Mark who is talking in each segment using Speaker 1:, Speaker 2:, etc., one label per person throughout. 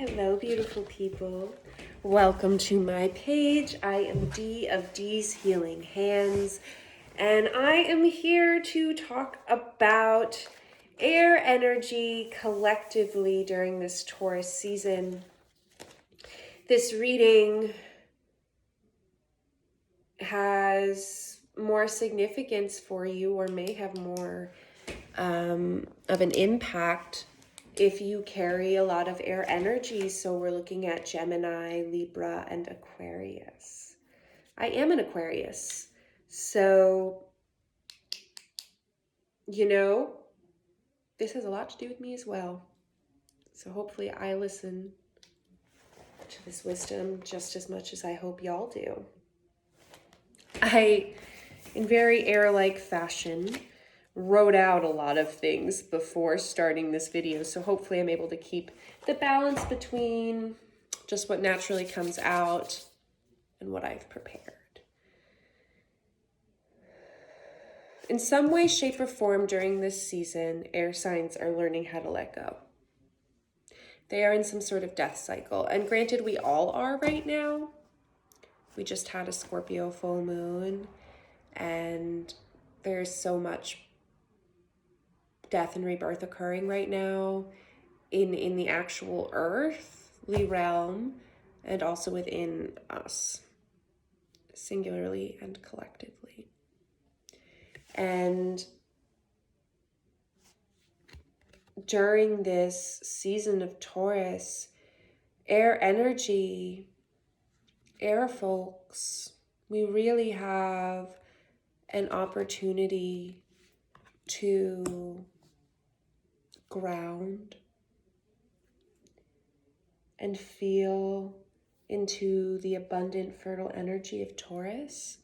Speaker 1: Hello, beautiful people. Welcome to my page. I am Dee of Dee's Healing Hands, and I am here to talk about air energy collectively during this Taurus season. This reading has more significance for you, or may have more of an impact if you carry a lot of air energy. So we're looking at Gemini, Libra, and Aquarius. I am an Aquarius. So, this has a lot to do with me as well. So hopefully I listen to this wisdom just as much as I hope y'all do. I, in very air-like fashion, wrote out a lot of things before starting this video, so hopefully I'm able to keep the balance between just what naturally comes out and what I've prepared. In some way, shape, or form during this season, air signs are learning how to let go. They are in some sort of death cycle, and granted, we all are right now. We just had a Scorpio full moon, and there's so much death and rebirth occurring right now in the actual earthly realm, and also within us, singularly and collectively. And during this season of Taurus, air energy, air folks, we really have an opportunity to ground and feel into the abundant, fertile energy of Taurus,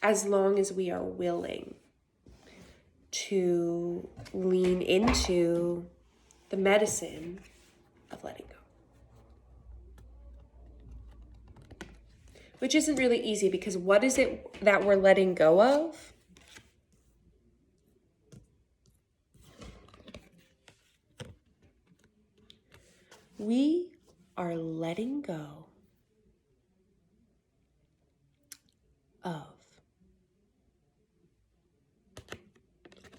Speaker 1: as long as we are willing to lean into the medicine of letting go. Which isn't really easy, because what is it that we're letting go of? We are letting go of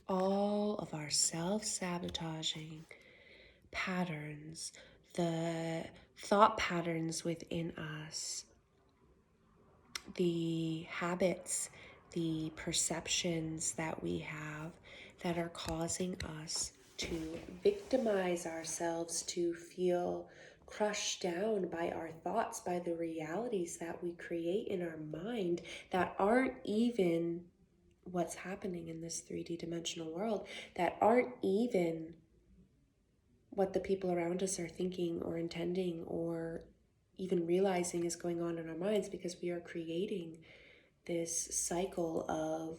Speaker 1: all of our self-sabotaging patterns, the thought patterns within us, the habits, the perceptions that we have that are causing us to victimize ourselves, to feel crushed down by our thoughts, by the realities that we create in our mind that aren't even what's happening in this 3D dimensional world, that aren't even what the people around us are thinking or intending or even realizing is going on in our minds, because we are creating this cycle of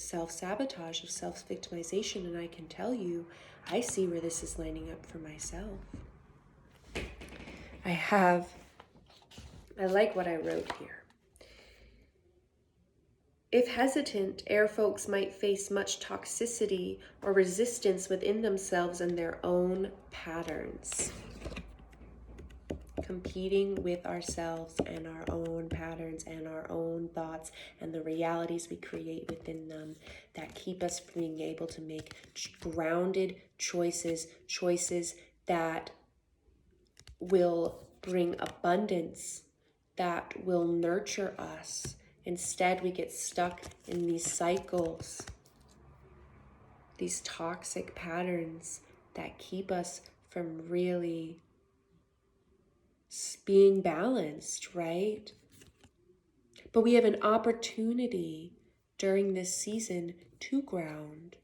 Speaker 1: self-sabotage, of self-victimization. And I can tell you, I see where this is lining up for myself. I like what I wrote here. If hesitant, air folks might face much toxicity or resistance within themselves and their own patterns. Competing with ourselves and our own patterns and our own thoughts and the realities we create within them that keep us from being able to make grounded choices that will bring abundance, that will nurture us. Instead, we get stuck in these cycles, these toxic patterns that keep us from really being balanced, right? But we have an opportunity during this season to ground,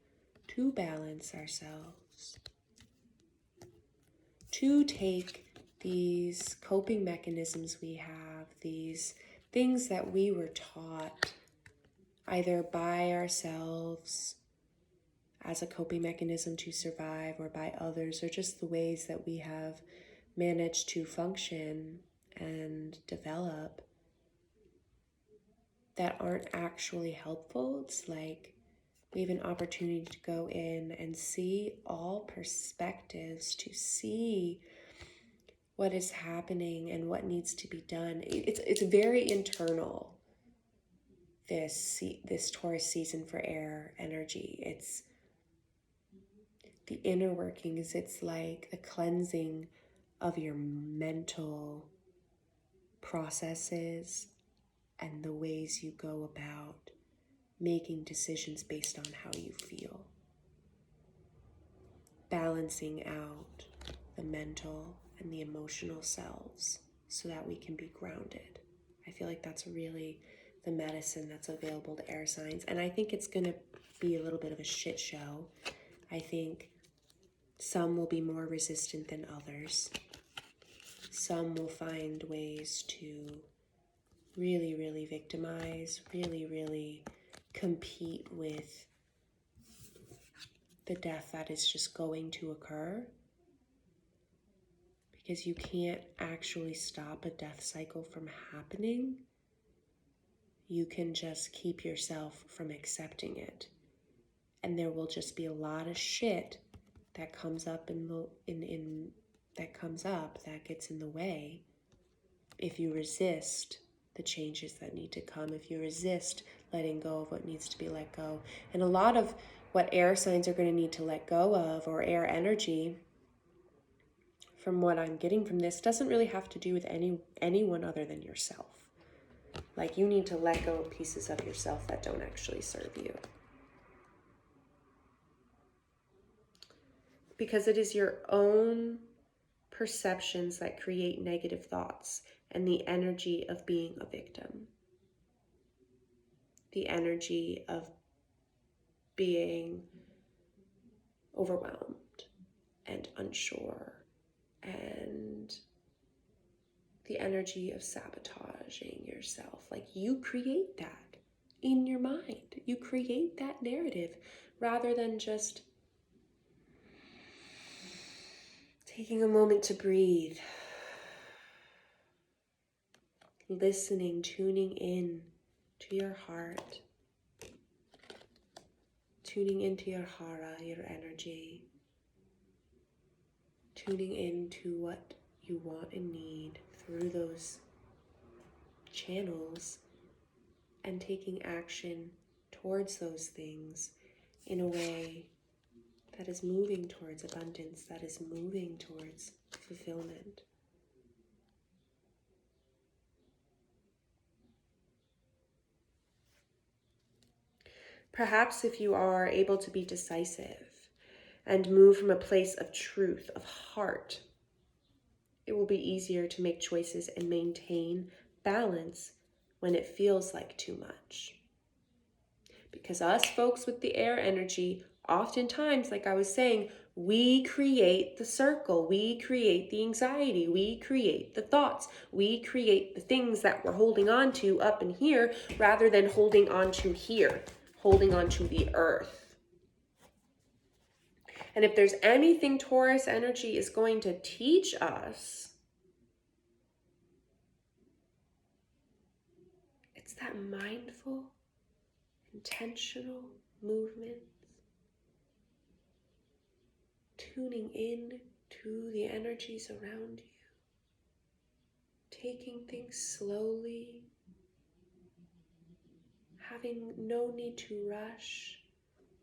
Speaker 1: to balance ourselves, to take these coping mechanisms we have, these things that we were taught either by ourselves as a coping mechanism to survive, or by others, or just the ways that we have managed to function and develop that aren't actually helpful. It's like we have an opportunity to go in and see all perspectives, to see what is happening and what needs to be done. It's very internal, this Taurus season for air energy. It's the inner workings. It's like the cleansing of your mental processes and the ways you go about making decisions based on how you feel. Balancing out the mental and the emotional selves so that we can be grounded. I feel like that's really the medicine that's available to air signs. And I think it's going to be a little bit of a shit show. I think some will be more resistant than others. Some will find ways to really, really victimize, really, really compete with the death that is just going to occur. Because you can't actually stop a death cycle from happening. You can just keep yourself from accepting it. And there will just be a lot of shit that comes up that gets in the way if you resist the changes that need to come, if you resist letting go of what needs to be let go. And a lot of what air signs are going to need to let go of, or air energy, from what I'm getting from this, doesn't really have to do with anyone other than yourself. Like, you need to let go of pieces of yourself that don't actually serve you. Because it is your own perceptions that create negative thoughts and the energy of being a victim. The energy of being overwhelmed and unsure, and the energy of sabotaging yourself. Like, you create that in your mind. You create that narrative rather than just taking a moment to breathe, listening, tuning in to your heart, tuning into your hara, your energy, tuning into what you want and need through those channels, and taking action towards those things in a way that is moving towards abundance, that is moving towards fulfillment. Perhaps if you are able to be decisive and move from a place of truth, of heart, it will be easier to make choices and maintain balance when it feels like too much. Because us folks with the air energy, oftentimes, like I was saying, we create the circle, we create the anxiety, we create the thoughts, we create the things that we're holding on to up in here rather than holding on to here, holding on to the earth. And if there's anything Taurus energy is going to teach us, it's that mindful, intentional movement, tuning in to the energies around you, taking things slowly, having no need to rush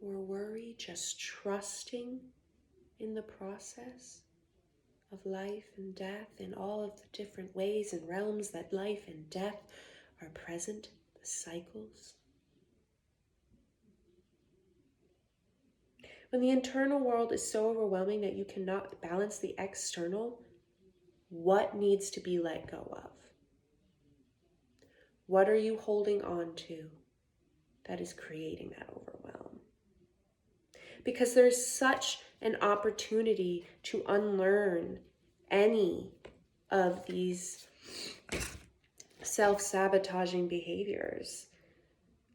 Speaker 1: or worry, just trusting in the process of life and death in all of the different ways and realms that life and death are present, the cycles. When the internal world is so overwhelming that you cannot balance the external, what needs to be let go of? What are you holding on to that is creating that overwhelm? Because there's such an opportunity to unlearn any of these self-sabotaging behaviors,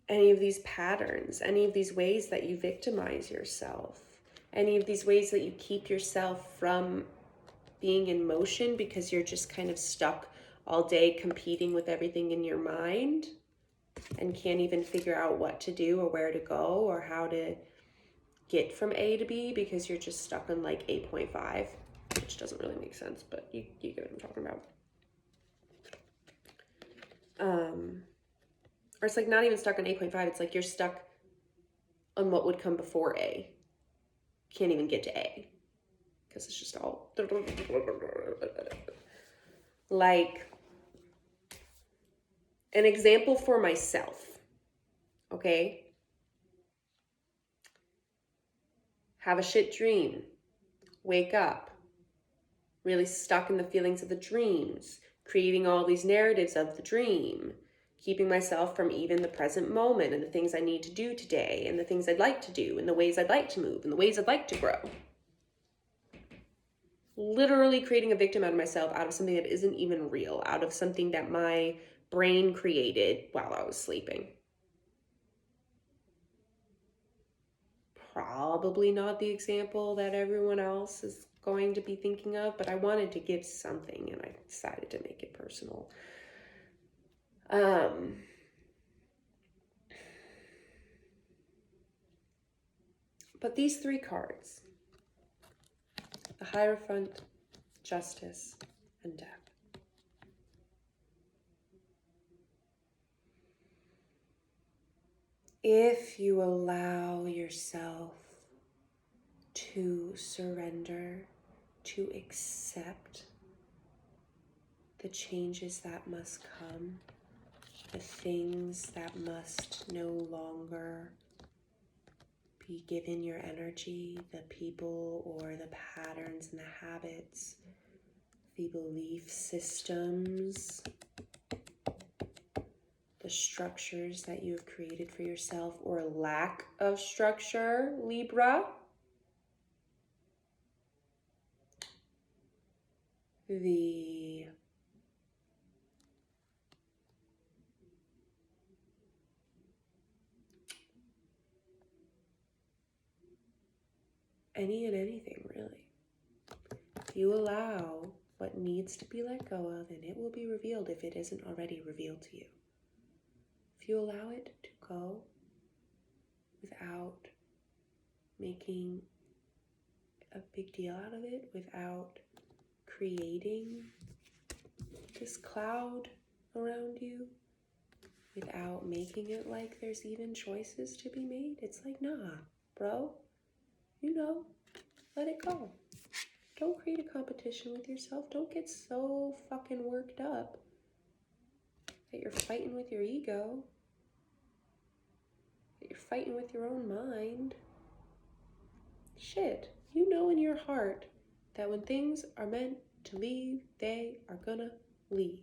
Speaker 1: any of these patterns, any of these ways that you victimize yourself, any of these ways that you keep yourself from being in motion because you're just kind of stuck all day competing with everything in your mind and can't even figure out what to do or where to go or how to get from A to B because you're just stuck on like 8.5. which doesn't really make sense, but you get what I'm talking about. Or it's like not even stuck on 8.5. It's like you're stuck on what would come before A. Can't even get to A because it's just all like an example for myself. Okay. Have a shit dream. Wake up. Really stuck in the feelings of the dreams. Creating all these narratives of the dream. Keeping myself from even the present moment and the things I need to do today and the things I'd like to do and the ways I'd like to move and the ways I'd like to grow. Literally creating a victim out of myself, out of something that isn't even real, out of something that my brain created while I was sleeping. Probably not the example that everyone else is going to be thinking of, but I wanted to give something and I decided to make it personal. But these three cards, the Hierophant, Justice, and Death. If you allow yourself to surrender, to accept the changes that must come, the things that must no longer be given your energy, the people or the patterns and the habits, the belief systems, the structures that you have created for yourself or lack of structure, Libra. Any and anything, really. If you allow what needs to be let go of, and it will be revealed if it isn't already revealed to you. If you allow it to go without making a big deal out of it, without creating this cloud around you, without making it like there's even choices to be made, it's like, nah, bro, let it go. Don't create a competition with yourself. Don't get so fucking worked up that you're fighting with your ego, that you're fighting with your own mind. Shit, you know in your heart that when things are meant to leave, they are gonna leave.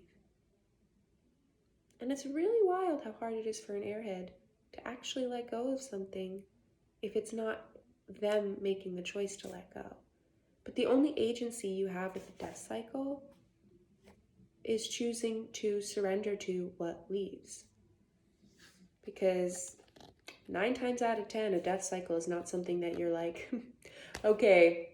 Speaker 1: And it's really wild how hard it is for an airhead to actually let go of something if it's not them making the choice to let go. But the only agency you have with the death cycle is choosing to surrender to what leaves. Because 9 times out of 10, a death cycle is not something that you're like, okay,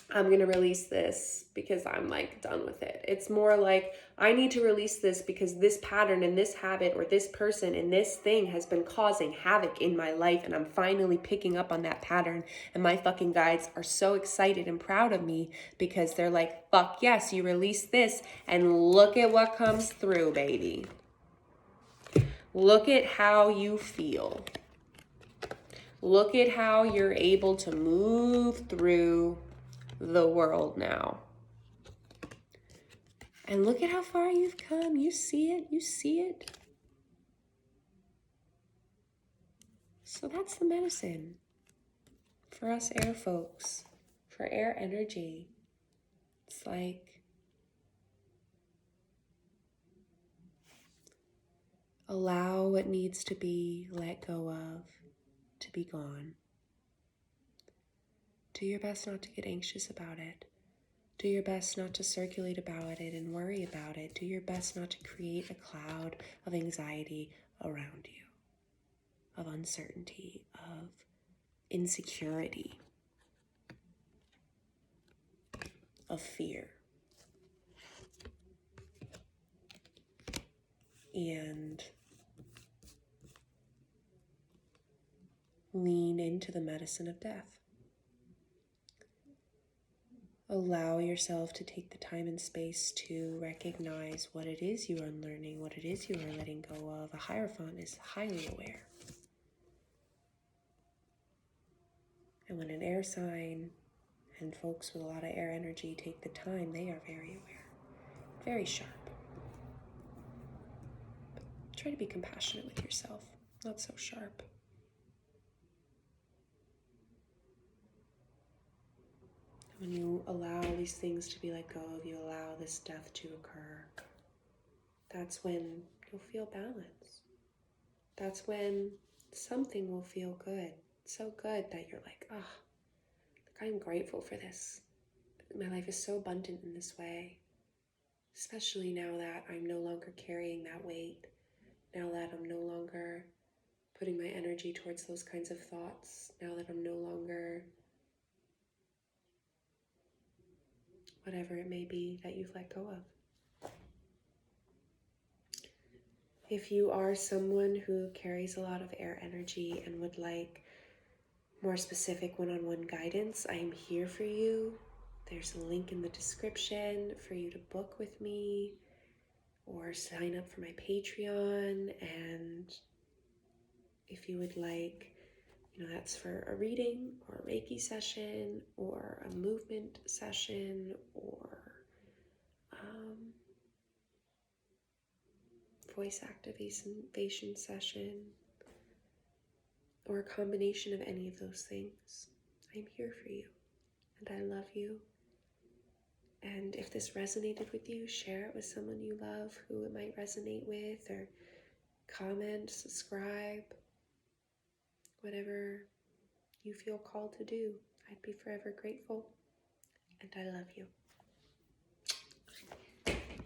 Speaker 1: I'm going to release this because I'm like done with it. It's more like, I need to release this because this pattern and this habit or this person and this thing has been causing havoc in my life, and I'm finally picking up on that pattern, and my fucking guides are so excited and proud of me because they're like, fuck yes, you release this and look at what comes through, baby. Look at how you feel. Look at how you're able to move through the world now. And look at how far you've come. You see it. You see it. So that's the medicine for us air folks, for air energy. It's like allow what needs to be let go of to be gone. Do your best not to get anxious about it. Do your best not to circulate about it and worry about it. Do your best not to create a cloud of anxiety around you, of uncertainty, of insecurity, of fear. And lean into the medicine of death. allow yourself to take the time and space to recognize what it is you are unlearning, what it is you are letting go of. A Hierophant is highly aware. And when an air sign and folks with a lot of air energy take the time, they are very aware, very sharp. But try to be compassionate with yourself, not so sharp. When you allow these things to be let go of, you allow this death to occur, that's when you'll feel balance. That's when something will feel good. So good that you're like, I'm grateful for this. My life is so abundant in this way. Especially now that I'm no longer carrying that weight. Now that I'm no longer putting my energy towards those kinds of thoughts. Now that I'm no longer whatever it may be that you've let go of. If you are someone who carries a lot of air energy and would like more specific one-on-one guidance, I am here for you. There's a link in the description for you to book with me or sign up for my Patreon. And if you would like, that's for a reading or a reiki session or a movement session or voice activation session, or a combination of any of those things, I'm here for you and I love you. And if this resonated with you, share it with someone you love who it might resonate with, or comment, subscribe, whatever you feel called to do. I'd be forever grateful, and I love you.